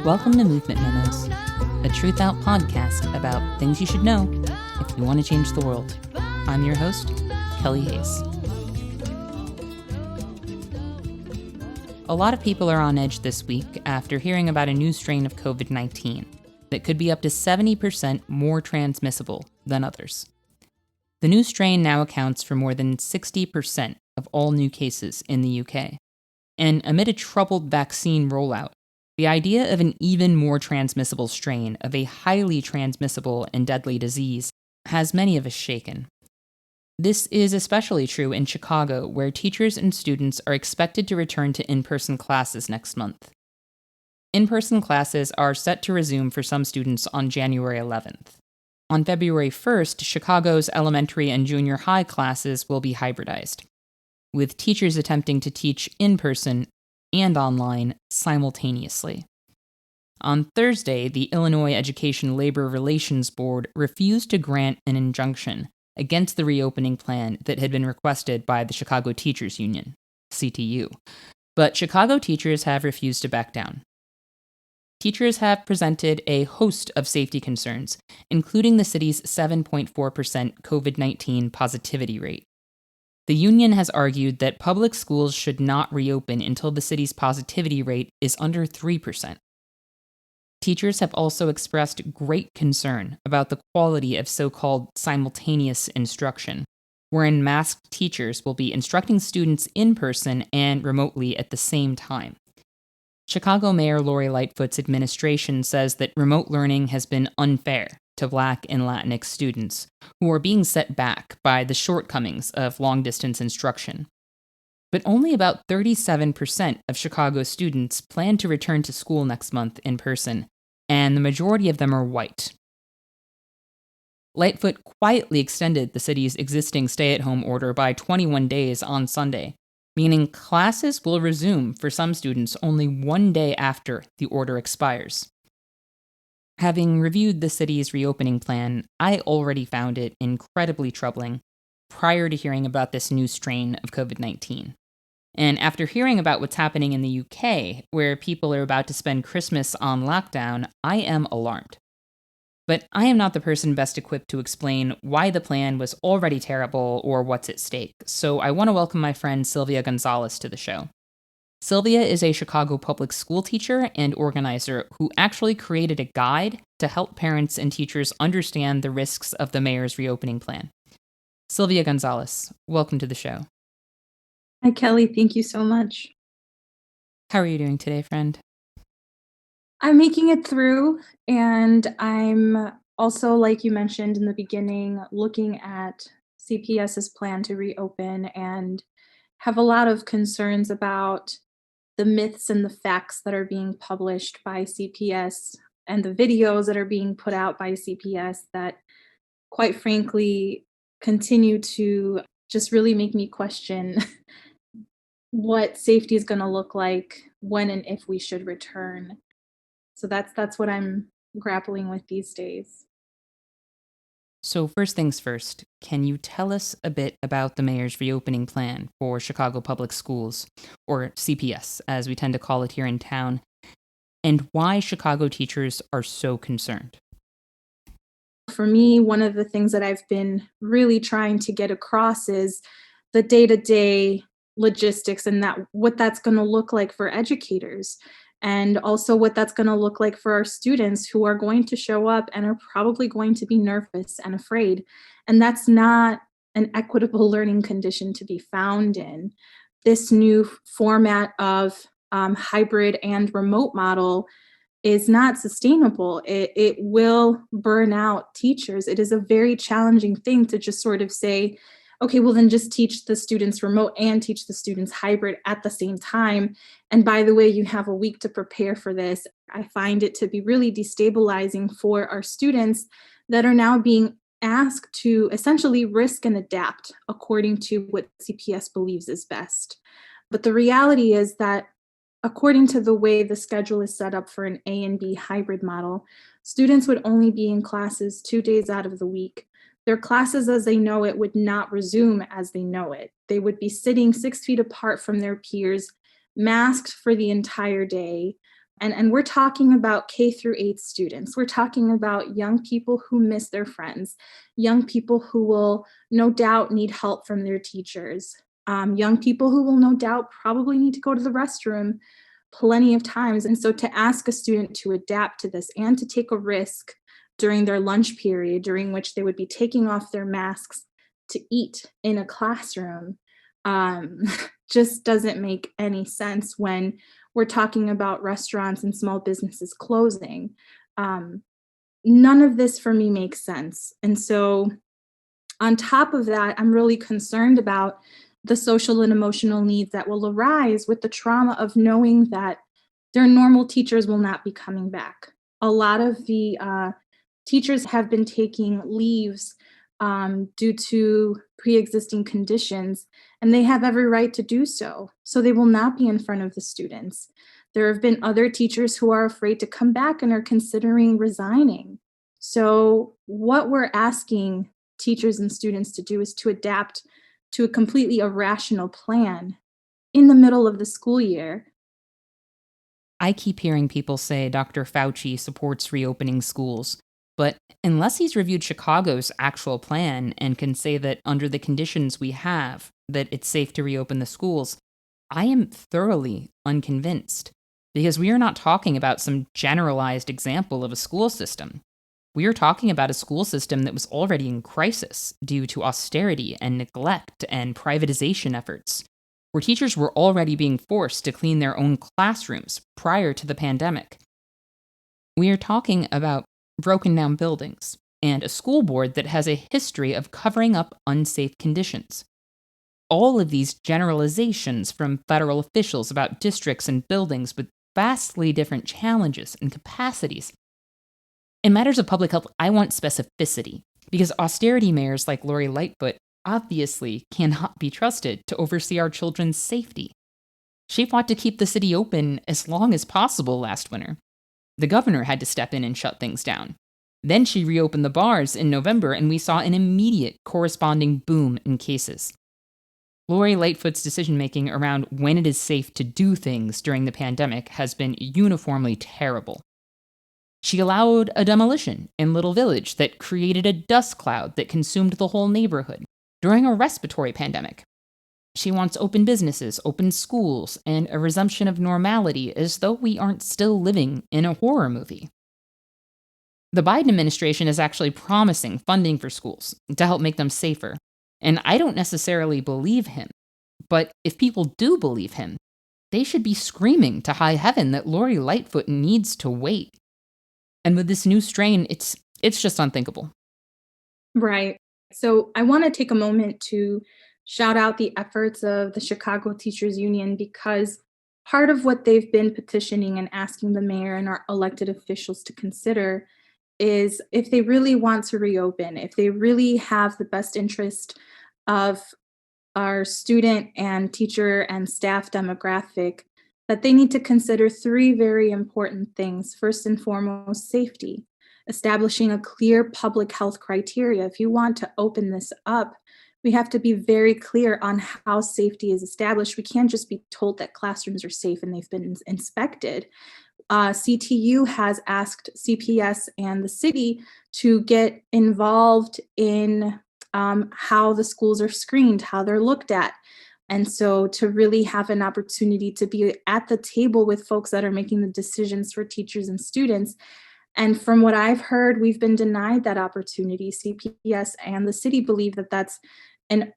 Welcome to Movement Memos, a TRUTHOUT podcast about things you should know if you want to change the world. I'm your host, Kelly Hayes. A lot of people are on edge this week after hearing about a new strain of COVID-19 that could be up to 70% more transmissible than others. The new strain now accounts for more than 60% of all new cases in the UK. And amid a troubled vaccine rollout, the idea of an even more transmissible strain of a highly transmissible and deadly disease has many of us shaken. This is especially true in Chicago, where teachers and students are expected to return to in-person classes next month. In-person classes are set to resume for some students on January 11th. On February 1st, Chicago's elementary and junior high classes will be hybridized, with teachers attempting to teach in-person and online simultaneously. On Thursday, the Illinois Education Labor Relations Board refused to grant an injunction against the reopening plan that had been requested by the Chicago Teachers Union, CTU. But Chicago teachers have refused to back down. Teachers have presented a host of safety concerns, including the city's 7.4% COVID-19 positivity rate. The union has argued that public schools should not reopen until the city's positivity rate is under 3%. Teachers have also expressed great concern about the quality of so-called simultaneous instruction, wherein masked teachers will be instructing students in person and remotely at the same time. Chicago Mayor Lori Lightfoot's administration says that remote learning has been unfair to Black and Latinx students, who are being set back by the shortcomings of long-distance instruction. But only about 37% of Chicago students plan to return to school next month in person, and the majority of them are white. Lightfoot quietly extended the city's existing stay-at-home order by 21 days on Sunday, meaning classes will resume for some students only one day after the order expires. Having reviewed the city's reopening plan, I already found it incredibly troubling prior to hearing about this new strain of COVID-19. And after hearing about what's happening in the UK, where people are about to spend Christmas on lockdown, I am alarmed. But I am not the person best equipped to explain why the plan was already terrible or what's at stake, so I want to welcome my friend Silvia Gonzalez to the show. Silvia is a Chicago public school teacher and organizer who actually created a guide to help parents and teachers understand the risks of the mayor's reopening plan. Silvia Gonzalez, welcome to the show. Hi, Kelly. Thank you so much. How are you doing today, friend? I'm making it through, and I'm also, like you mentioned in the beginning, looking at CPS's plan to reopen and have a lot of concerns about the myths and the facts that are being published by CPS and the videos that are being put out by CPS that, quite frankly, continue to just really make me question what safety is going to look like when and if we should return. So that's what I'm grappling with these days. So first things first, can you tell us a bit about the mayor's reopening plan for Chicago Public Schools, or CPS, as we tend to call it here in town, and why Chicago teachers are so concerned? For me, one of the things that I've been really trying to get across is the day-to-day logistics and that what that's going to look like for educators, and also what that's going to look like for our students who are going to show up and are probably going to be nervous and afraid. And that's not an equitable learning condition to be found in. This new format of hybrid and remote model is not sustainable. It will burn out teachers. It is a very challenging thing to just sort of say, okay, well then just teach the students remote and teach the students hybrid at the same time. And by the way, you have a week to prepare for this. I find it to be really destabilizing for our students that are now being asked to essentially risk and adapt according to what CPS believes is best. But the reality is that according to the way the schedule is set up for an A and B hybrid model, students would only be in classes 2 days out of the week. Their classes as they know it would not resume as they know it. They would be sitting 6 feet apart from their peers, masked for the entire day, And we're talking about K through 8 students. We're talking about young people who miss their friends, young people who will no doubt need help from their teachers, young people who will no doubt probably need to go to the restroom plenty of times. And so to ask a student to adapt to this and to take a risk during their lunch period, during which they would be taking off their masks to eat in a classroom, um, just doesn't make any sense when we're talking about restaurants and small businesses closing. Um, None of this for me makes sense. And so, on top of that, I'm really concerned about the social and emotional needs that will arise with the trauma of knowing that their normal teachers will not be coming back. A lot of the teachers have been taking leaves due to pre existing conditions, and they have every right to do so. So they will not be in front of the students. There have been other teachers who are afraid to come back and are considering resigning. So, what we're asking teachers and students to do is to adapt to a completely irrational plan in the middle of the school year. I keep hearing people say Dr. Fauci supports reopening schools, but unless he's reviewed Chicago's actual plan and can say that under the conditions we have, that it's safe to reopen the schools, I am thoroughly unconvinced. Because we are not talking about some generalized example of a school system. We are talking about a school system that was already in crisis due to austerity and neglect and privatization efforts, where teachers were already being forced to clean their own classrooms prior to the pandemic. We are talking about broken down buildings and a school board that has a history of covering up unsafe conditions. All of these generalizations from federal officials about districts and buildings with vastly different challenges and capacities. In matters of public health, I want specificity, because austerity mayors like Lori Lightfoot obviously cannot be trusted to oversee our children's safety. She fought to keep the city open as long as possible last winter. The governor had to step in and shut things down. Then she reopened the bars in November, and we saw an immediate corresponding boom in cases. Lori Lightfoot's decision-making around when it is safe to do things during the pandemic has been uniformly terrible. She allowed a demolition in Little Village that created a dust cloud that consumed the whole neighborhood during a respiratory pandemic. She wants open businesses, open schools, and a resumption of normality as though we aren't still living in a horror movie. The Biden administration is actually promising funding for schools to help make them safer, and I don't necessarily believe him. But if people do believe him, they should be screaming to high heaven that Lori Lightfoot needs to wait. And with this new strain, it's just unthinkable. Right. So I want to take a moment to shout out the efforts of the Chicago Teachers Union, because part of what they've been petitioning and asking the mayor and our elected officials to consider is, if they really want to reopen, if they really have the best interest of our student and teacher and staff demographic, that they need to consider three very important things. First and foremost, safety, establishing a clear public health criteria. If you want to open this up, we have to be very clear on how safety is established. We can't just be told that classrooms are safe and they've been inspected. CTU has asked CPS and the city to get involved in how the schools are screened, how they're looked at. And so to really have an opportunity to be at the table with folks that are making the decisions for teachers and students. And from what I've heard, we've been denied that opportunity. CPS and the city believe that that's an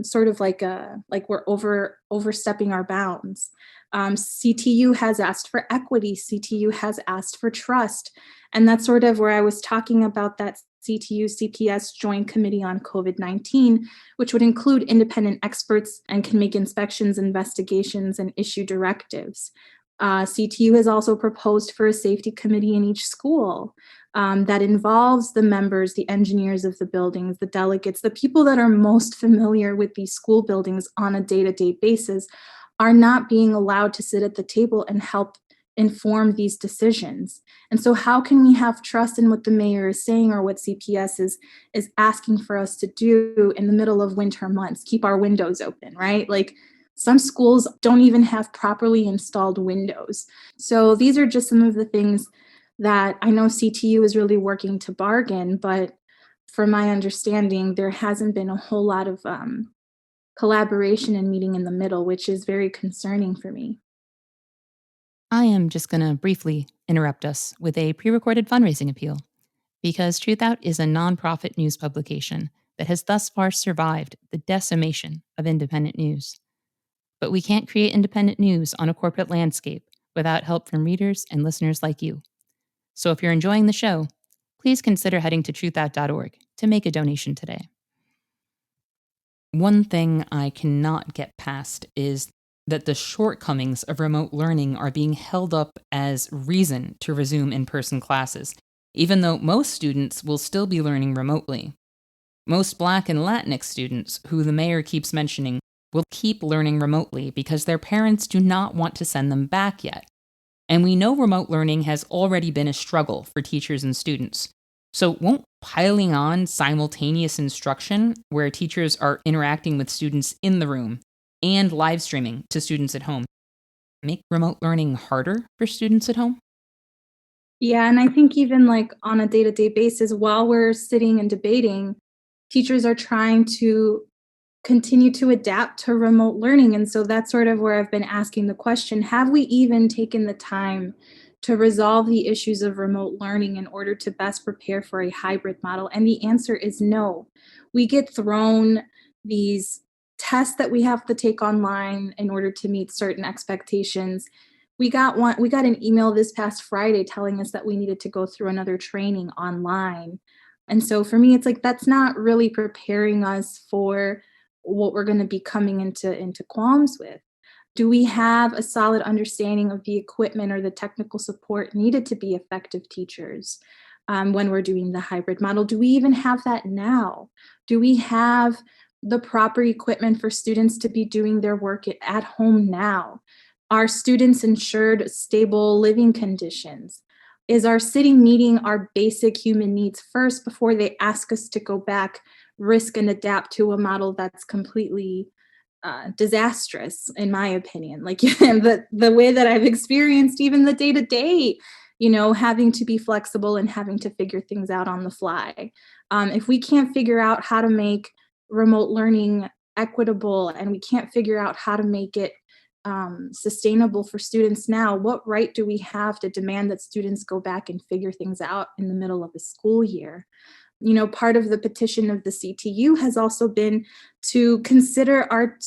sort of like we're overstepping our bounds. CTU has asked for equity. CTU has asked for trust. And that's sort of where I was talking about that CTU CPS Joint Committee on COVID-19, which would include independent experts and can make inspections, investigations, and issue directives. CTU has also proposed for a safety committee in each school that involves the members, the engineers of the buildings, the delegates, the people that are most familiar with these school buildings on a day-to-day basis are not being allowed to sit at the table and help inform these decisions. And so how can we have trust in what the mayor is saying or what CPS is asking for us to do in the middle of winter months? Keep our windows open, right? Like, Some schools don't even have properly installed windows. So these are just some of the things that I know CTU is really working to bargain, but from my understanding, there hasn't been a whole lot of collaboration and meeting in the middle, which is very concerning for me. I am just going to briefly interrupt us with a pre recorded fundraising appeal because TruthOut is a nonprofit news publication that has thus far survived the decimation of independent news. But we can't create independent news on a corporate landscape without help from readers and listeners like you. So if you're enjoying the show, please consider heading to truthout.org to make a donation today. One thing I cannot get past is that the shortcomings of remote learning are being held up as reason to resume in person classes, even though most students will still be learning remotely. Most Black and Latinx students, who the mayor keeps mentioning, will keep learning remotely because their parents do not want to send them back yet. And we know remote learning has already been a struggle for teachers and students. So won't piling on simultaneous instruction, where teachers are interacting with students in the room and live streaming to students at home, make remote learning harder for students at home? Yeah, and I think even like on a day-to-day basis, while we're sitting and debating, teachers are trying to continue to adapt to remote learning. And so that's sort of where I've been asking the question, have we even taken the time to resolve the issues of remote learning in order to best prepare for a hybrid model? And the answer is no. We get thrown these tests that we have to take online in order to meet certain expectations. We got an email this past Friday telling us that we needed to go through another training online. And so for me, it's like that's not really preparing us for what we're going to be coming into qualms with. Do we have a solid understanding of the equipment or the technical support needed to be effective teachers when we're doing the hybrid model? Do we even have that now? Do we have the proper equipment for students to be doing their work at home now? Are students ensured stable living conditions? Is our city meeting our basic human needs first before they ask us to go back, risk, and adapt to a model that's completely disastrous, in my opinion? Like the way that I've experienced even the day to day, having to be flexible and having to figure things out on the fly. If we can't figure out how to make remote learning equitable and we can't figure out how to make it sustainable for students now, what right do we have to demand that students go back and figure things out in the middle of a school year? Part of the petition of the CTU has also been to consider our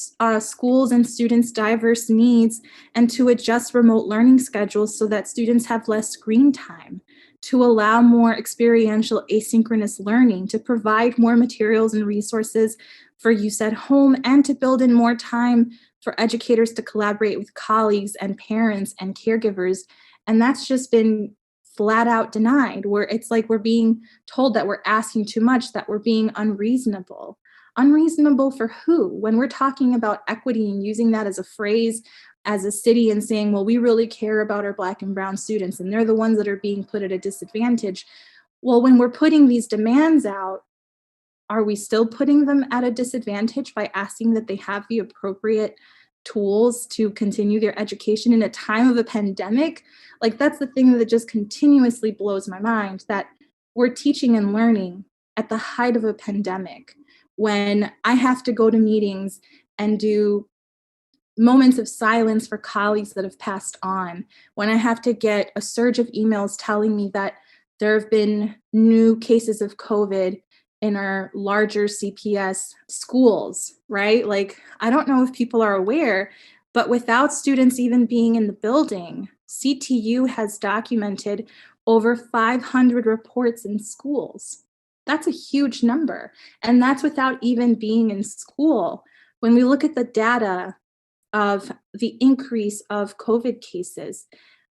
schools and students' diverse needs and to adjust remote learning schedules so that students have less screen time, to allow more experiential asynchronous learning, to provide more materials and resources for use at home, and to build in more time for educators to collaborate with colleagues and parents and caregivers. And that's just been flat out denied, where it's like we're being told that we're asking too much, that we're being unreasonable. Unreasonable for who? When we're talking about equity and using that as a phrase as a city and saying, well, we really care about our Black and Brown students and they're the ones that are being put at a disadvantage. Well, when we're putting these demands out, are we still putting them at a disadvantage by asking that they have the appropriate tools to continue their education in a time of a pandemic? Like, that's the thing that just continuously blows my mind, that we're teaching and learning at the height of a pandemic when I have to go to meetings and do moments of silence for colleagues that have passed on, when I have to get a surge of emails telling me that there have been new cases of COVID in our larger CPS schools, right? Like, I don't know if people are aware, but without students even being in the building, CTU has documented over 500 reports in schools. That's a huge number. And that's without even being in school. When we look at the data of the increase of COVID cases,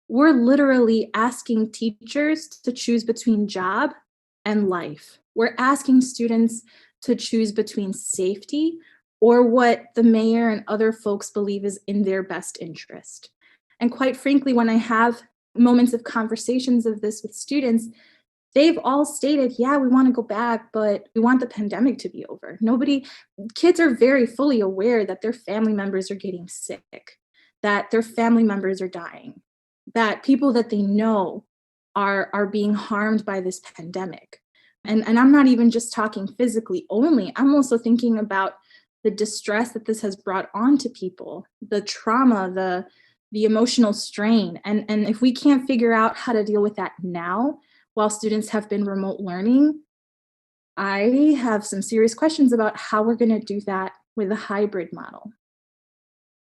we're literally asking teachers to choose between job and life. We're asking students to choose between safety or what the mayor and other folks believe is in their best interest. And quite frankly, when I have moments of conversations of this with students, they've all stated, yeah, we want to go back, but we want the pandemic to be over. Kids are very fully aware that their family members are getting sick, that their family members are dying, that people that they know are being harmed by this pandemic. And I'm not even just talking physically only. I'm also thinking about the distress that this has brought on to people, the trauma, the emotional strain. And if we can't figure out how to deal with that now, while students have been remote learning, I have some serious questions about how we're going to do that with a hybrid model.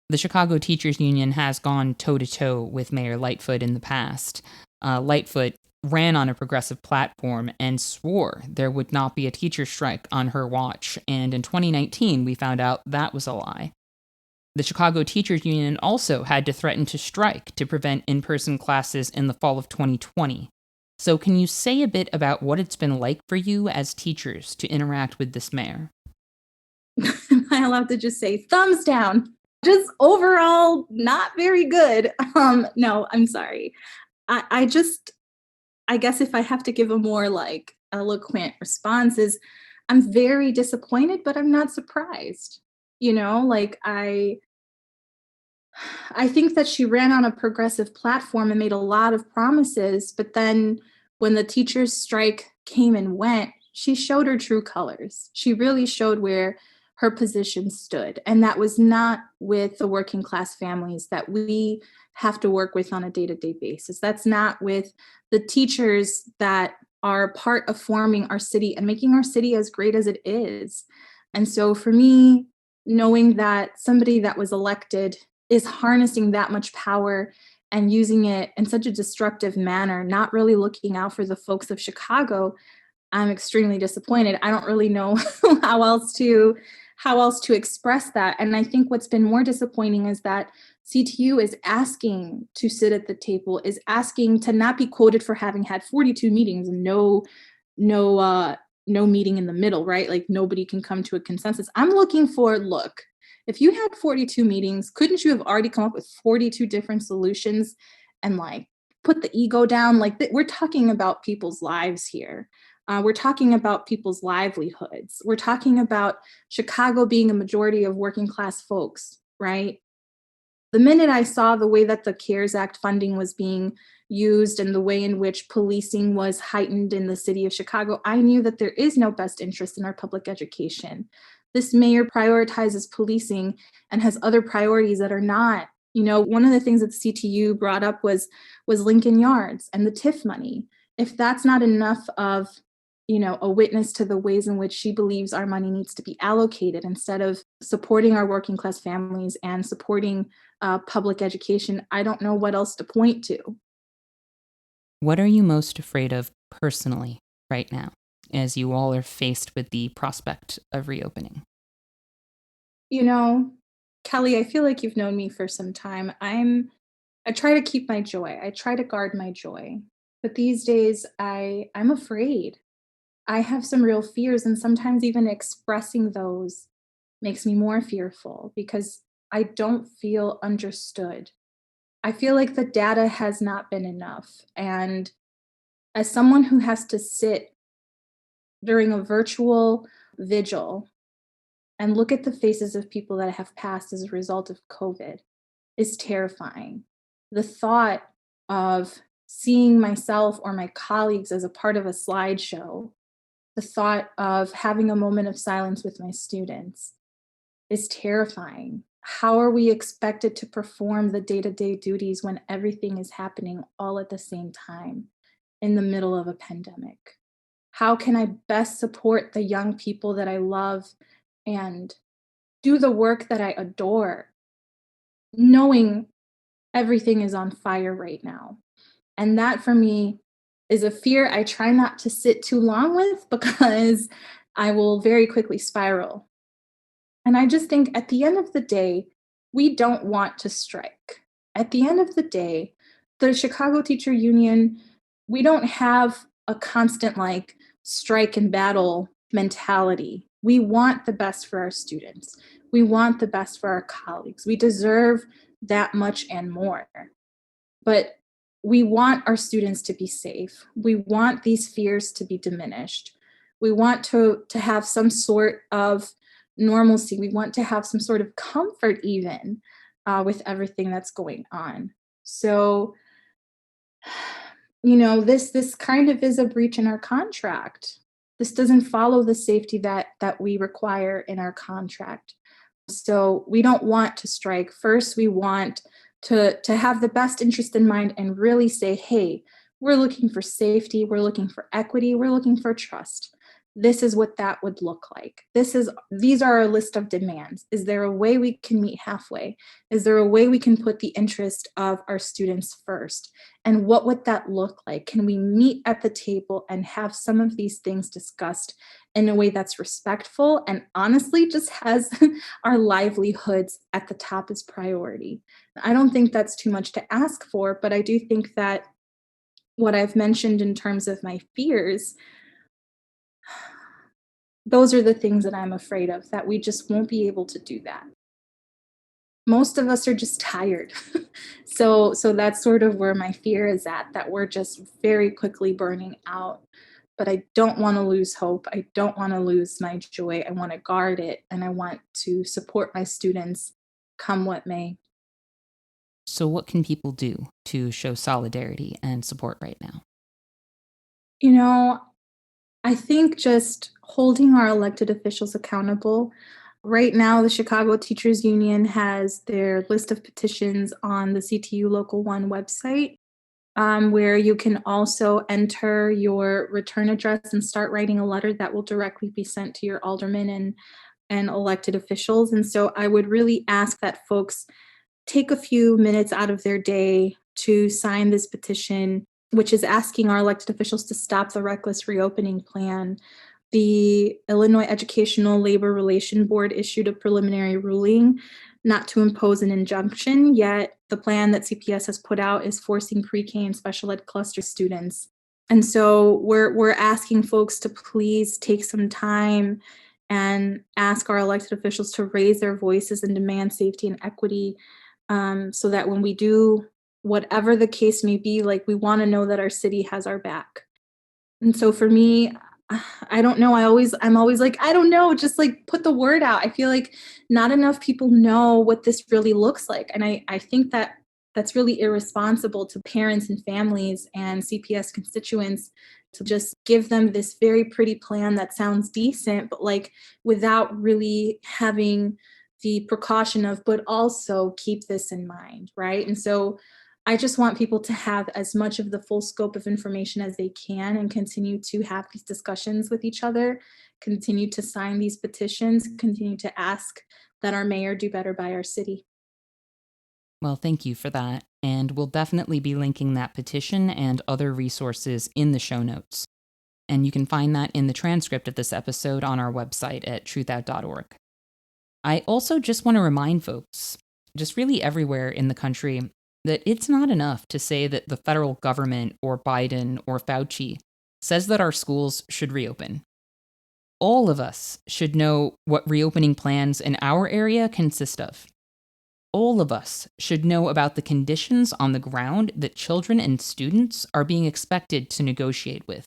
The Chicago Teachers Union has gone toe-to-toe with Mayor Lightfoot in the past. Lightfoot ran on a progressive platform and swore there would not be a teacher strike on her watch, and in 2019 we found out that was a lie. The Chicago Teachers Union also had to threaten to strike to prevent in-person classes in the fall of 2020. So can you say a bit about what it's been like for you as teachers to interact with this mayor? Am I allowed to just say thumbs down? Just overall not very good. No, I'm sorry. I just, I guess if I have to give a more like eloquent response is I'm very disappointed, but I'm not surprised. Like I think that she ran on a progressive platform and made a lot of promises, but then when the teachers' strike came and went, she showed her true colors. She really showed where her position stood. And that was not with the working class families that we have to work with on a day to day basis. That's not with the teachers that are part of forming our city and making our city as great as it is. And so for me, knowing that somebody that was elected is harnessing that much power and using it in such a destructive manner, not really looking out for the folks of Chicago, I'm extremely disappointed. I don't really know how else to express that. And I think what's been more disappointing is that CTU is asking to sit at the table, is asking to not be quoted for having had 42 meetings and no meeting in the middle, right? Like nobody can come to a consensus. I'm looking for, look, if you had 42 meetings, couldn't you have already come up with 42 different solutions and like put the ego down? Like we're talking about people's lives here. We're talking about people's livelihoods. We're talking about Chicago being a majority of working class folks, right? The minute I saw the way that the CARES Act funding was being used and the way in which policing was heightened in the city of Chicago, I knew that there is no best interest in our public education. This mayor prioritizes policing and has other priorities that are not. One of the things that the CTU brought up was Lincoln Yards and the TIF money. If that's not enough of a witness to the ways in which she believes our money needs to be allocated instead of supporting our working class families and supporting public education, I don't know what else to point to. What are you most afraid of personally right now, as you all are faced with the prospect of reopening? Kelly, I feel like you've known me for some time. I try to keep my joy. I try to guard my joy. But these days I'm afraid. I have some real fears, and sometimes even expressing those makes me more fearful because I don't feel understood. I feel like the data has not been enough. And as someone who has to sit during a virtual vigil and look at the faces of people that have passed as a result of COVID is terrifying. The thought of seeing myself or my colleagues as a part of a slideshow, the thought of having a moment of silence with my students is terrifying. How are we expected to perform the day-to-day duties when everything is happening all at the same time in the middle of a pandemic? How can I best support the young people that I love and do the work that I adore, knowing everything is on fire right now? And that for me is a fear I try not to sit too long with because I will very quickly spiral. And I just think at the end of the day, we don't want to strike. At the end of the day, the Chicago Teacher Union, we don't have a constant like strike and battle mentality. We want the best for our students. We want the best for our colleagues. We deserve that much and more. But we want our students to be safe. We want these fears to be diminished. We want to have some sort of normalcy. We want to have some sort of comfort even with everything that's going on. So, this kind of is a breach in our contract. This doesn't follow the safety that we require in our contract. So we don't want to strike. First, we want to have the best interest in mind and really say, hey, we're looking for safety, we're looking for equity, we're looking for trust. This is what that would look like. These are a list of demands. Is there a way we can meet halfway? Is there a way we can put the interest of our students first? And what would that look like? Can we meet at the table and have some of these things discussed in a way that's respectful and honestly just has our livelihoods at the top as priority? I don't think that's too much to ask for, but I do think that what I've mentioned in terms of my fears, those are the things that I'm afraid of, that we just won't be able to do that. Most of us are just tired. So that's sort of where my fear is at, that we're just very quickly burning out. But I don't want to lose hope. I don't want to lose my joy. I want to guard it, and I want to support my students come what may. So what can people do to show solidarity and support right now? I think just holding our elected officials accountable. Right now, the Chicago Teachers Union has their list of petitions on the CTU Local 1 website, where you can also enter your return address and start writing a letter that will directly be sent to your aldermen and elected officials. And so I would really ask that folks take a few minutes out of their day to sign this petition, which is asking our elected officials to stop the reckless reopening plan. The Illinois Educational Labor Relation Board issued a preliminary ruling not to impose an injunction, yet the plan that CPS has put out is forcing pre-K and special ed cluster students. And so we're asking folks to please take some time and ask our elected officials to raise their voices and demand safety and equity, so that when we do whatever the case may be, like, we want to know that our city has our back. And so for me, I don't know. I'm always like, I don't know, just like put the word out. I feel like not enough people know what this really looks like. And I think that that's really irresponsible to parents and families and CPS constituents to just give them this very pretty plan that sounds decent, but like without really having the precaution of, but also keep this in mind, right? And so I just want people to have as much of the full scope of information as they can and continue to have these discussions with each other, continue to sign these petitions, continue to ask that our mayor do better by our city. Well, thank you for that. And we'll definitely be linking that petition and other resources in the show notes. And you can find that in the transcript of this episode on our website at truthout.org. I also just want to remind folks, just really everywhere in the country, that it's not enough to say that the federal government or Biden or Fauci says that our schools should reopen. All of us should know what reopening plans in our area consist of. All of us should know about the conditions on the ground that children and students are being expected to negotiate with,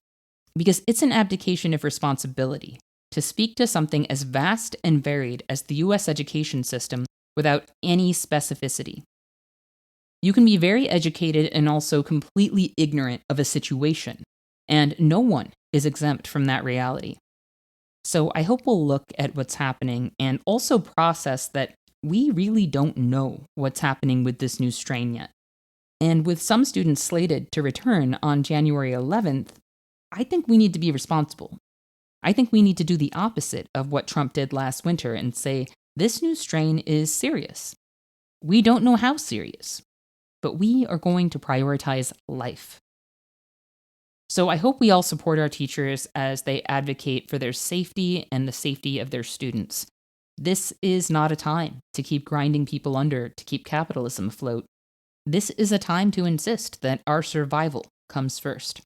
because it's an abdication of responsibility to speak to something as vast and varied as the U.S. education system without any specificity. You can be very educated and also completely ignorant of a situation, and no one is exempt from that reality. So I hope we'll look at what's happening and also process that we really don't know what's happening with this new strain yet. And with some students slated to return on January 11th, I think we need to be responsible. I think we need to do the opposite of what Trump did last winter and say, this new strain is serious. We don't know how serious, but we are going to prioritize life. So I hope we all support our teachers as they advocate for their safety and the safety of their students. This is not a time to keep grinding people under to keep capitalism afloat. This is a time to insist that our survival comes first.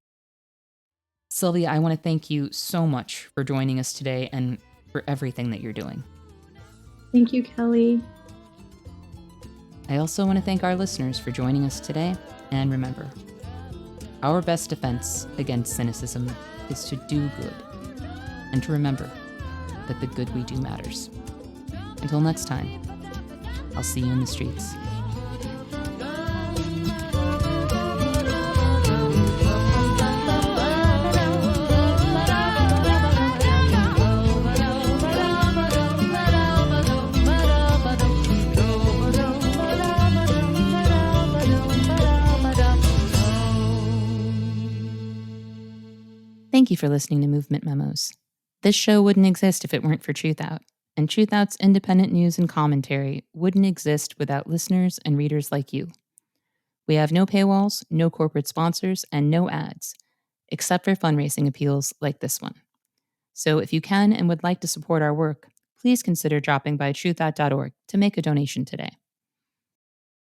Silvia, I want to thank you so much for joining us today and for everything that you're doing. Thank you, Kelly. I also want to thank our listeners for joining us today. And remember, Our best defense against cynicism is to do good and to remember that the good we do matters. Until next time, I'll see you in the streets. Thank you for listening to Movement Memos. This show wouldn't exist if it weren't for TRUTHOUT, and TRUTHOUT's independent news and commentary wouldn't exist without listeners and readers like you. We have no paywalls, no corporate sponsors, and no ads, except for fundraising appeals like this one. So if you can and would like to support our work, please consider dropping by truthout.org to make a donation today.